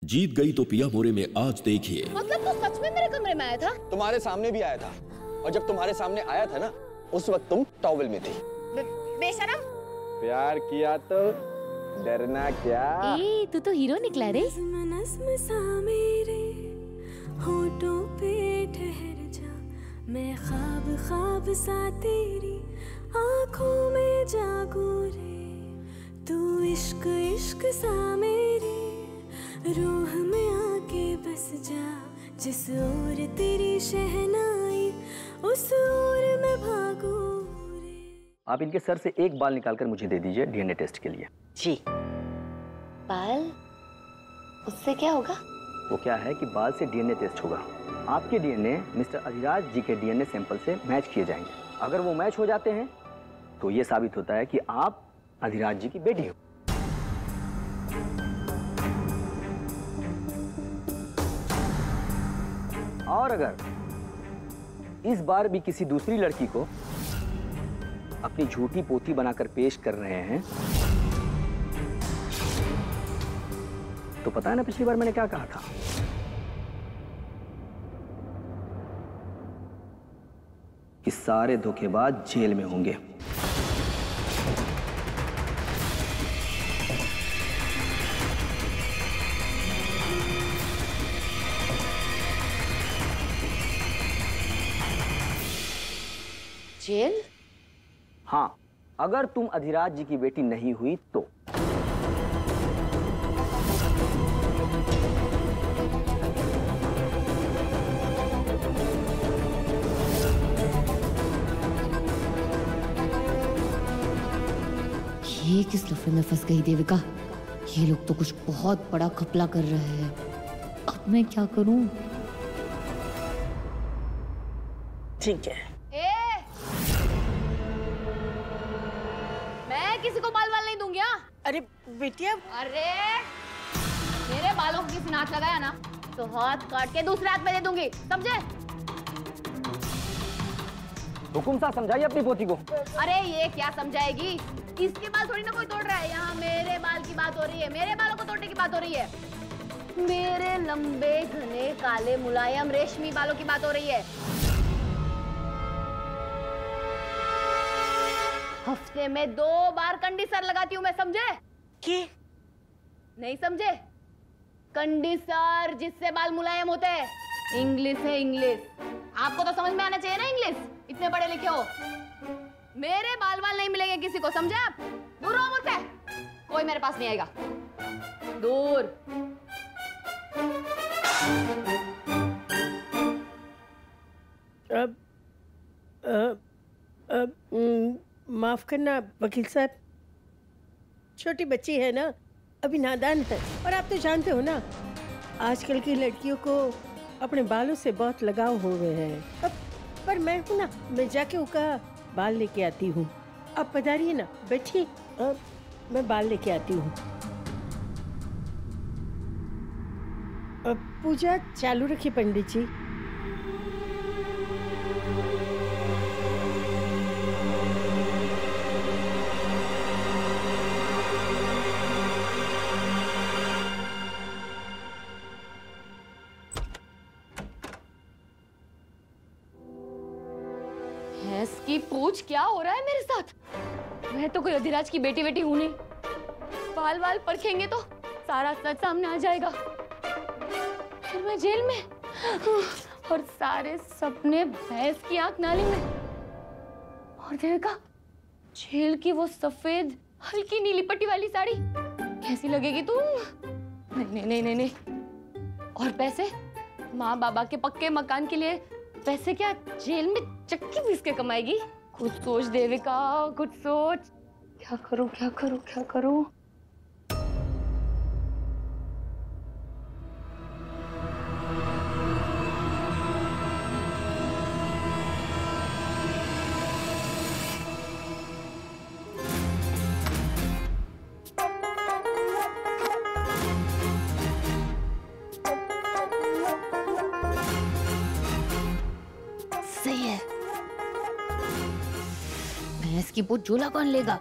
जीत गई तो पिया मोरे में आज देखिए। मतलब तो सच में मेरे कमरे में आया था? तुम्हारे सामने भी आया था, और जब तुम्हारे सामने आया था ना, उस वक्त तुम टॉवल में थी। बेशरम। प्यार किया तो डरना क्या? ए, तू तो हीरो निकला रे। नस्म सा मेरे होठों पे ठहर जा, मैं ख्वाब ख्वाब सा तेरी आँखों में जागू रे, तू इश्क इश्क सा मेरी रूह में आके बस जा, जिस ओर तेरी शहनाई उस ओर मैं भागू रे। आप इनके सर से एक बाल निकालकर मुझे दे दीजिए डीएनए टेस्ट के लिए। जी। बाल? उससे क्या होगा? वो क्या है कि बाल से डीएनए टेस्ट होगा। आपके डीएनए मिस्टर अधिराज जी के डीएनए सैंपल से मैच किए जाएंगे। अगर वो मैच हो जाते हैं तो ये साबित होता है कि आप अधिराज जी की बेटी हो। और अगर इस बार भी किसी दूसरी लड़की को अपनी झूठी पोती बनाकर पेश कर रहे हैं तो पता है ना पिछली बार मैंने क्या कहा था? कि सारे धोखेबाज जेल में होंगे। जेल? हाँ, अगर तुम अधिराज जी की बेटी नहीं हुई तो। ये किस लफड़े में फंस गई देविका? ये लोग तो कुछ बहुत बड़ा घपला कर रहे हैं। अब मैं क्या करूं? ठीक है। मैं किसी को बाल नहीं दूंगी। अरे बेटिया, अरे मेरे बालों को किसी ने हाथ लगाया ना तो हाथ काट के दूसरे हाथ में दे दूंगी, समझे? हुकुम साहब समझाइए अपनी पोती को। अरे ये क्या समझाएगी? इसके बाल थोड़ी ना कोई तोड़ रहा है। यहाँ मेरे बाल की बात हो रही है, मेरे बालों को तोड़ने की बात हो रही है। मेरे लंबे घने काले मुलायम रेशमी बालों की बात हो रही है। हफ्ते में 2 बार कंडीशनर लगाती हूँ मैं, समझे? क्या? नहीं समझे? कंडीशनर, जिससे बाल मुलायम होते हैं। इंग्लिश है इंग्लिश। आपको तो समझ में आना चाहिए ना इंग्लिश, इतने पढ़े लिखे हो। मेरे बाल नहीं मिलेंगे किसी को, समझे आप? दूर रहो मुझसे, कोई मेरे पास नहीं आएगा। दूर। माफ करना वकील साहब, छोटी बच्ची है ना, अभी नादान है। और आप तो जानते हो ना, आजकल की लड़कियों को अपने बालों से बहुत लगाव हो गए हैं। पर मैं हूँ ना, मैं जाके उसका बाल लेके आती हूँ। आप पधारिए ना, बैठिए, मैं बाल लेके आती हूँ। पूजा चालू रखिए पंडित जी। की पूछ, क्या हो रहा है मेरे साथ? मैं तो कोई अधिराज की बेटी हूं नहीं। बाल परखेंगे तो सारा सच सामने आ जाएगा। फिर मैं जेल में, और सारे सपने भैंस की आंख नाली में। और देविका, जेल की वो सफेद हल्की नीली पट्टी वाली साड़ी कैसी लगेगी तुम? नहीं। और पैसे, माँ बाबा के पक्के मकान के लिए पैसे क्या जेल में चक्की पीस के कमाएगी? कुछ सोच देविका, कुछ सोच। क्या करूं? सही है। भैंस की पूछ झूला कौन लेगा?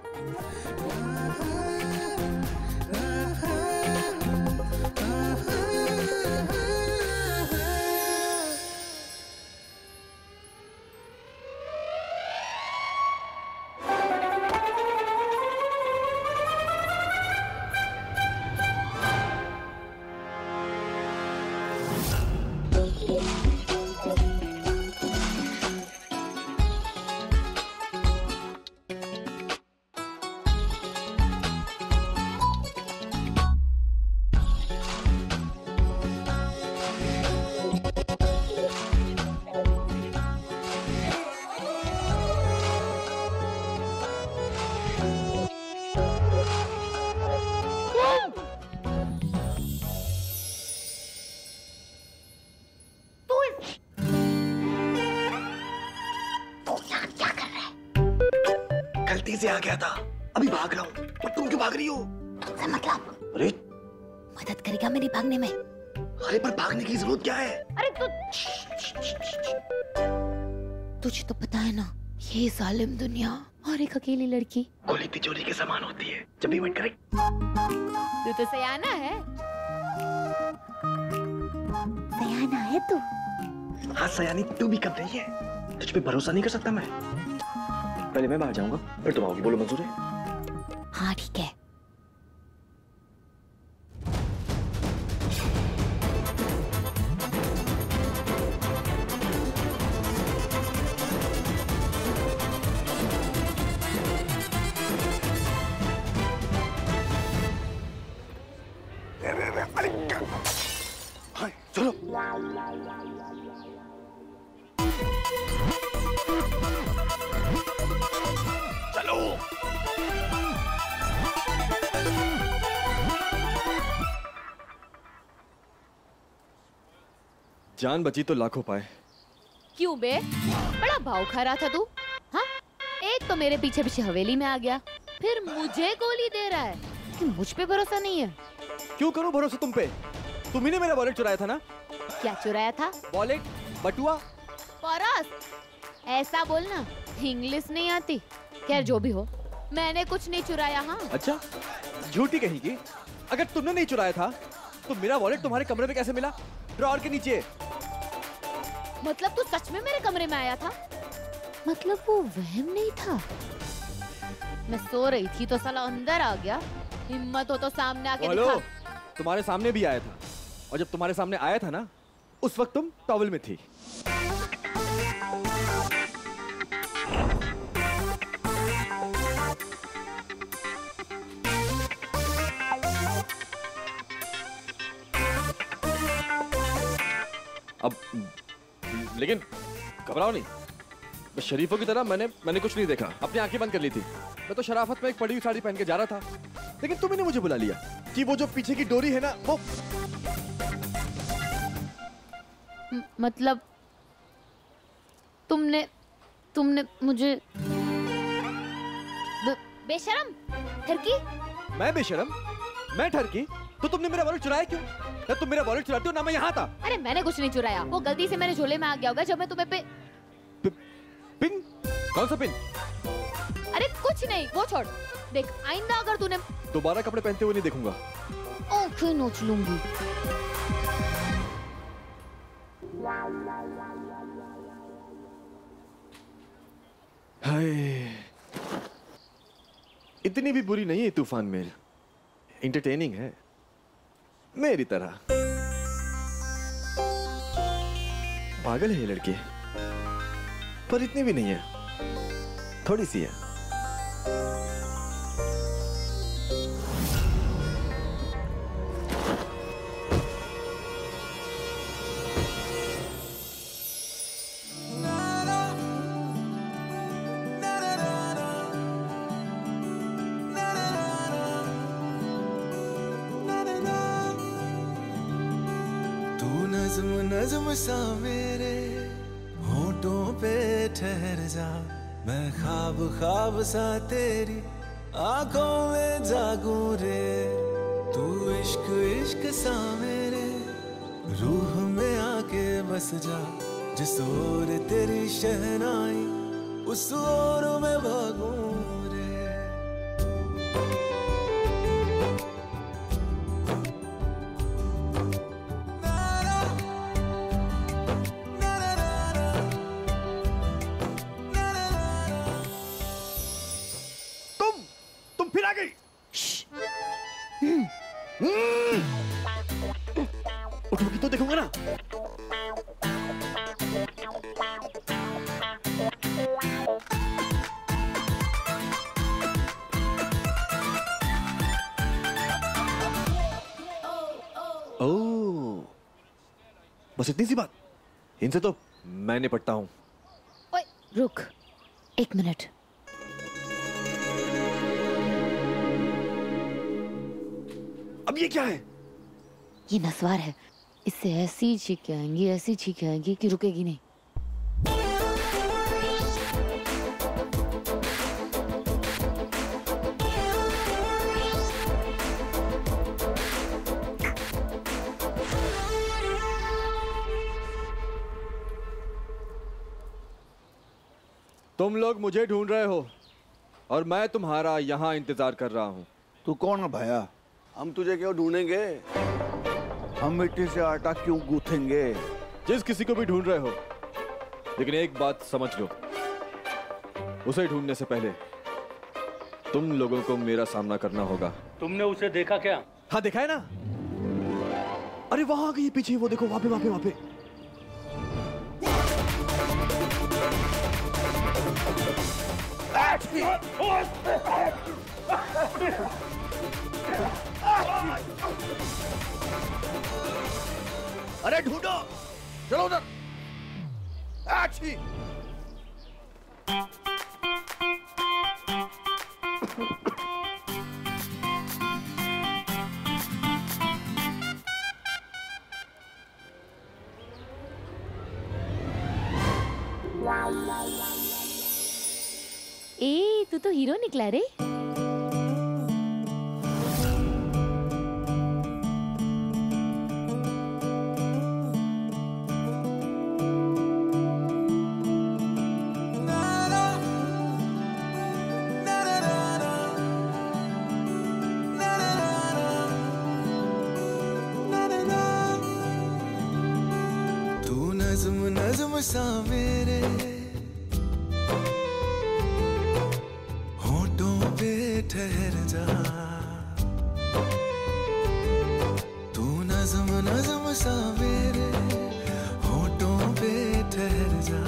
गलती से आ गया था, अभी भाग रहा हूँ। तो तुम क्यों भाग रही हो? मतलब अरे मदद करेगा मेरी भागने में? अरे पर भागने की जरूरत क्या है? अरे तुझे तो पता है ना, ये जालिम दुनिया और एक अकेली लड़की गोली तिजोरी के समान होती है। जब भी मन करे। तू तो सयाना है। सयाना है तू। हाँ सयानी तू भी कर रही है। तुझ पे भरोसा नहीं कर सकता मैं। पहले मैं बाहर जाऊंगा, फिर तुम आओगी। बोलो मंजूर है? हाँ ठीक है। हाँ, चलो। चलो। जान बची तो लाखों पाए। क्यों बे, बड़ा भाव खा रहा था तू? हाँ, एक तो मेरे पीछे पीछे हवेली में आ गया, फिर मुझे गोली दे रहा है कि मुझ पे भरोसा नहीं है। क्यों करूं भरोसा तुम पे? तुम ही ने मेरा वॉलेट चुराया था ना? क्या चुराया था? वॉलेट, बटुआ। परस, ऐसा बोलना, इंग्लिश नहीं आती। खैर जो भी हो, मैंने कुछ नहीं चुराया। हाँ। अच्छा, झूठी कहेगी। अगर तुमने नहीं चुराया था तो मेरा वॉलेट तुम्हारे कमरे में कैसे मिला? ड्रॉअर के नीचे। मतलब तू सच में मेरे कमरे में आया था? मतलब वो वहम नहीं था? मैं सो रही थी तो साला अंदर आ गया। हिम्मत हो तो सामने आके दिखा। तुम्हारे सामने भी आया था, और जब तुम्हारे सामने आया था ना, उस वक्त तुम टॉवल में थी। अब लेकिन घबराओ नहीं, मैं शरीफों की तरह मैंने कुछ नहीं देखा। अपनी आंखें बंद कर ली थी। मैं तो शराफत में एक पड़ी हुई साड़ी पहन के जा रहा था, लेकिन तुम ही ने मुझे बुला लिया कि वो जो पीछे की डोरी है ना, वो मतलब तुमने मुझे बेशरम ठरकी? मैं बेशरम? मैं ठरकी? तो तुमने मेरा वॉलेट चुराया क्यों? ना तुम मेरा वॉलेट चुराती हो ना मैं यहाँ था। अरे मैंने कुछ नहीं चुराया, वो गलती से मेरे झोले में आ गया होगा जब मैं तुम्हें पिन? कौन सा पिन? अरे कुछ नहीं, वो छोड़। देख, आइंदा अगर तूने दोबारा कपड़े पहनते हुए नहीं देखूंगा। आंखें नोच लूंगी। हाय, इतनी भी बुरी नहीं है तूफान मेल। एंटरटेनिंग है मेरी तरह। पागल है ये लड़की, पर इतनी भी नहीं है, थोड़ी सी है। नज़्म सा मेरे होठों पे ठहर जा, मैं ख्वाब ख्वाब सा तेरी आंखों में जागूं रे। तू इश्क इश्क सा मेरे रूह में आके बस जा, जिस ओर तेरी शहनाई उस ओर में भागूं रे। उठोगी तो देखूंगा ना। ओह, बस इतनी सी बात? इनसे तो मैं निपटता हूं। ओए रुक, एक मिनट। अब ये क्या है? ये नस्वार है, इससे ऐसी चीखें आएंगी कि रुकेगी नहीं। तुम लोग मुझे ढूंढ रहे हो और मैं तुम्हारा यहाँ इंतजार कर रहा हूँ। तू कौन है भैया? हम तुझे क्यों ढूंढेंगे? हम मिट्टी से आटा क्यों गूंथेंगे? जिस किसी को भी ढूंढ रहे हो, लेकिन एक बात समझ लो, उसे ढूंढने से पहले तुम लोगों को मेरा सामना करना होगा। तुमने उसे देखा क्या? हाँ देखा है ना। अरे वहां आ गई पीछे, वो देखो वहां पे वहां पे वहां पे। अरे ढूंढो, चलो उधर। ए, तू तो हीरो निकला रे। तू नज़्म नज़्म सा मेरे होठों पे ठहर जा। तू नज़्म नज़्म सा मेरे होठों पे ठहर जा।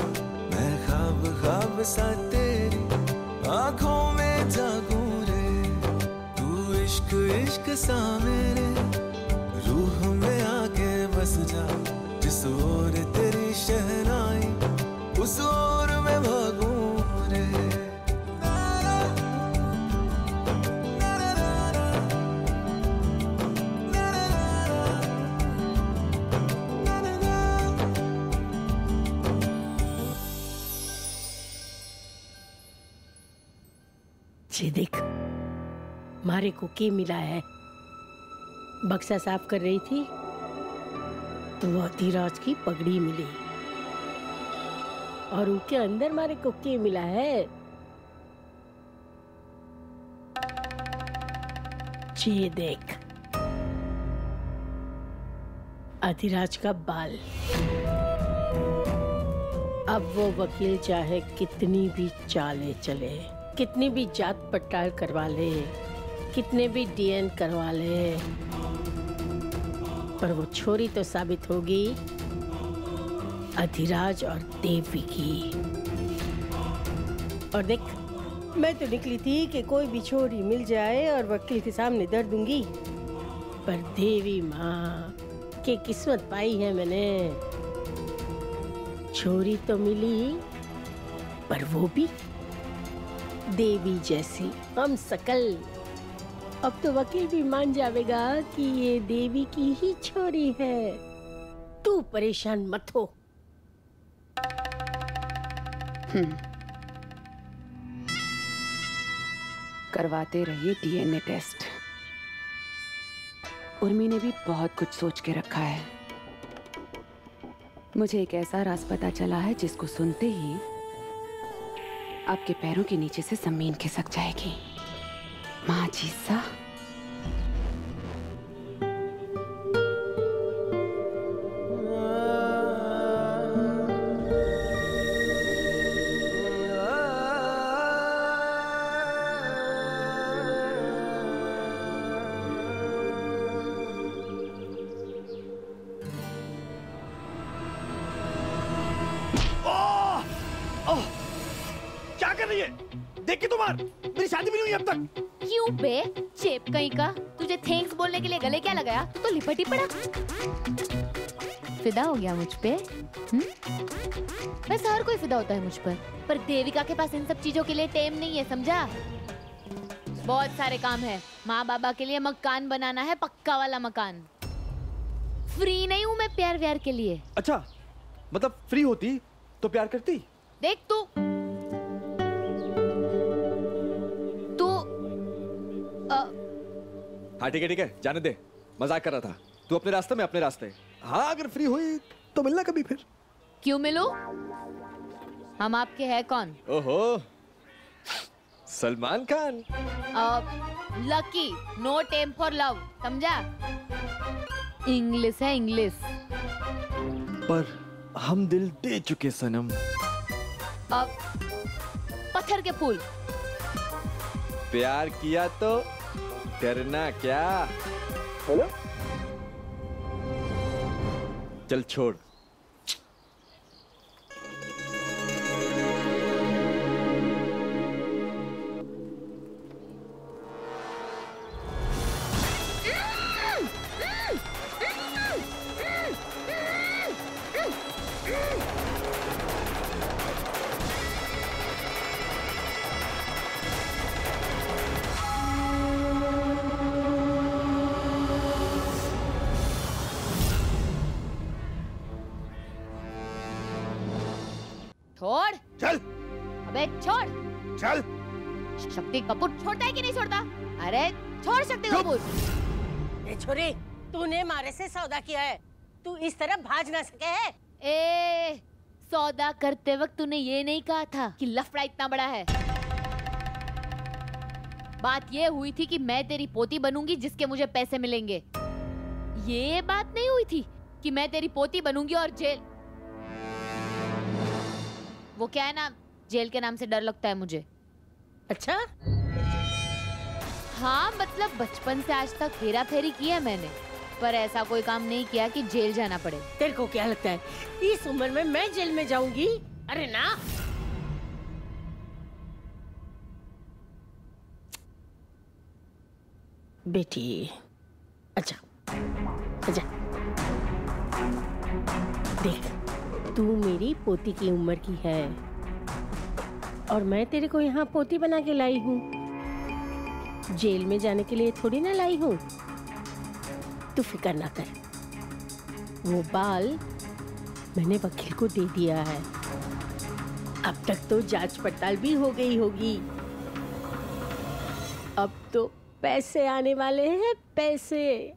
मैं ख्वाब ख्वाब सा तेरी आंखों में जागूं रे। तू इश्क इश्क सा मेरे रूह में आके बस जा। जिस ओर तेरी शहनाई उस ओर मैं भागूं रे। ये देख, मारे को के मिला है। बक्सा साफ कर रही थी तो वो धीराज की पगड़ी मिली और उसके अंदर मारे को के मिला है। ये देख, अधिराज का बाल। अब वो वकील चाहे कितनी भी चालें चले, कितनी भी जात पड़ताल करवा ले, कितने भी डीएन करवा ले, पर वो छोरी तो साबित होगी अधिराज और देवी की। और देख, मैं तो निकली थी कि कोई भी छोरी मिल जाए और वकील के सामने धर दूंगी, पर देवी माँ की किस्मत पाई है मैंने। छोरी तो मिली, पर वो भी देवी जैसी हम सकल। अब तो वकील भी मान जाएगा कि ये देवी की ही छोरी है। तू परेशान मत हो। करवाते रहिए डीएनए टेस्ट। उर्मी ने भी बहुत कुछ सोच के रखा है। मुझे एक ऐसा राज पता चला है जिसको सुनते ही आपके पैरों के नीचे से जमीन खिसक जाएगी। माँ जीसा। क्या कर रही है? देख के तुम्हार, मेरी शादी भी नहीं हुई अब तक। क्यों बे चेप कहीं का? तुझे थैंक्स बोलने के लिए गले क्या लगाया? तू तो लिपट ही पड़ा। फिदा हो गया मुझ पे? वैसे हर कोई फिदा होता है मुझ पर देविका के पास इन सब चीजों के लिए टाइम नहीं है, समझा? बहुत सारे काम है। माँ बाबा के लिए मकान बनाना है, पक्का वाला मकान। फ्री नहीं हूँ मैं प्यार व्यार के लिए। अच्छा, मतलब फ्री होती तो प्यार करती? देख तू हाँ ठीक है, जाने दे, मजाक कर रहा था। तू अपने रास्ते में अपने रास्ते। हाँ, अगर फ्री हुई तो मिलना कभी फिर। क्यों मिलूं? हम आपके हैं कौन? ओहो, Salman Khan. Lucky, no time for love, समझा? इंग्लिश है इंग्लिश। पर हम दिल दे चुके सनम। पत्थर के फूल। प्यार किया तो करना क्या? हेलो? चल छोड़। छोड़। चल। अबे छोड़। चल। शक्ति कपूर छोड़ता है कि नहीं छोड़ता? अरे छोड़ शक्ति कपूर। ए छोरी, तूने मारे से सौदा किया है, तू इस तरह भाज ना सके है। ए, सौदा करते वक्त तूने ये नहीं कहा था कि लफड़ा इतना बड़ा है। बात ये हुई थी कि मैं तेरी पोती बनूंगी जिसके मुझे पैसे मिलेंगे। ये बात नहीं हुई थी कि मैं तेरी पोती बनूंगी और जेल। वो क्या है ना, जेल के नाम से डर लगता है मुझे। अच्छा? हाँ, मतलब बचपन से आज तक हेरा फेरी की है मैंने, पर ऐसा कोई काम नहीं किया कि जेल जाना पड़े। तेरे को क्या लगता है इस उम्र में मैं जेल में जाऊंगी? अरे ना। बेटी, अच्छा अच्छा, देख, तू मेरी पोती की उम्र की है और मैं तेरे को यहाँ पोती बना के लाई हूँ, जेल में जाने के लिए थोड़ी ना लाई हूँ। तू फिक्र ना कर, वो बाल मैंने वकील को दे दिया है। अब तक तो जांच पड़ताल भी हो गई होगी, अब तो पैसे आने वाले हैं, पैसे।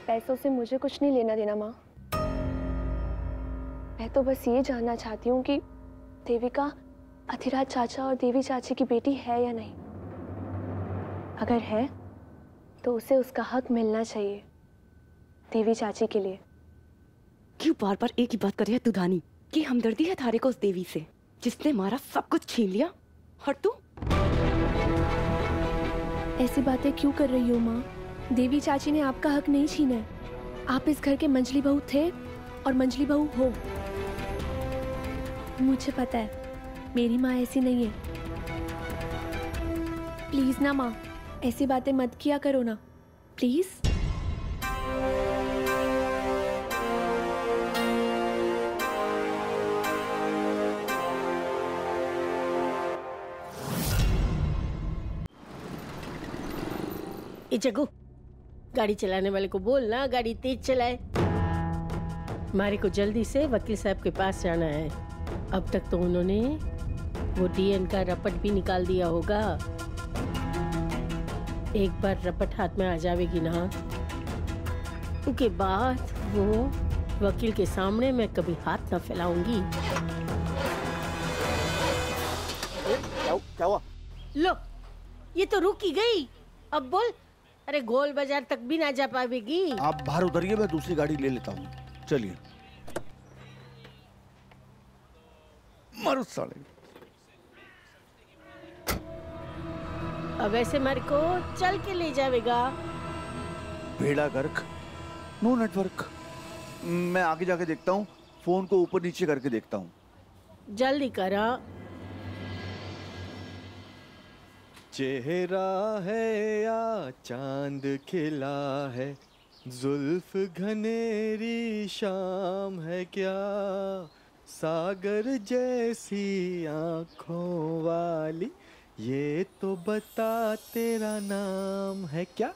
पैसों से मुझे कुछ नहीं लेना देना माँ। मैं तो बस ये जानना चाहती हूँ कि देविका अधिराज चाचा और देवी चाची की बेटी है या नहीं। अगर है तो उसे उसका हक मिलना चाहिए, देवी चाची के लिए। क्यों बार बार एक ही बात कर रही है तू धानी? कि हमदर्दी है थारे को उस देवी से जिसने हमारा सब कुछ छीन लिया? और तू ऐसी बातें क्यों कर रही हो माँ? देवी चाची ने आपका हक नहीं छीना है। आप इस घर के मंजली बहू थे और मंजली बहू हो। मुझे पता है मेरी माँ ऐसी नहीं है। प्लीज ना माँ, ऐसी बातें मत किया करो ना, प्लीज। ए जग्गू, गाड़ी चलाने वाले को बोल ना गाड़ी तेज चलाए। हमारे को जल्दी से वकील साहब के पास जाना है। अब तक तो उन्होंने वो डीएन का रपट भी निकाल दिया होगा। एक बार रपट हाथ में आ जाएगी ना, उसके बाद वो वकील के सामने मैं कभी हाथ ना फैलाऊंगी। क्या हुआ? लो, ये तो रुक ही गई। अब बोल। अरे गोल बाजार तक भी ना जा पाएगी। आप बाहर उतरिए, मैं दूसरी गाड़ी ले लेता हूँ। चलिए। मरो साले। अब ऐसे मेरे को चल के ले जाएगा। भेड़ा गर्क, नो नेटवर्क। मैं आगे जाके देखता हूँ, फोन को ऊपर नीचे करके देखता हूँ। जल्दी करा। चेहरा है या चांद खिला है, जुल्फ घनेरी शाम है क्या, सागर जैसी आंखों वाली, ये तो बता तेरा नाम है क्या।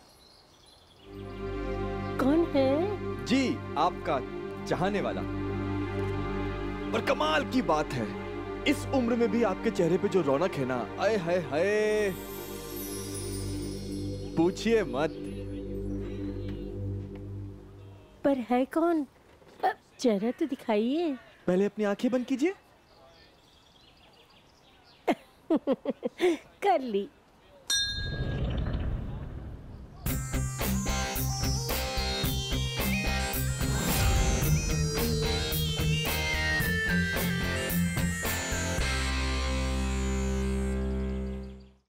कौन है? जी, आपका चाहने वाला। और कमाल की बात है, इस उम्र में भी आपके चेहरे पे जो रौनक है ना, आए हाय हाय, पूछिए मत। पर है कौन? जरा तो दिखाइए। पहले अपनी आंखें बंद कीजिए। कर ली।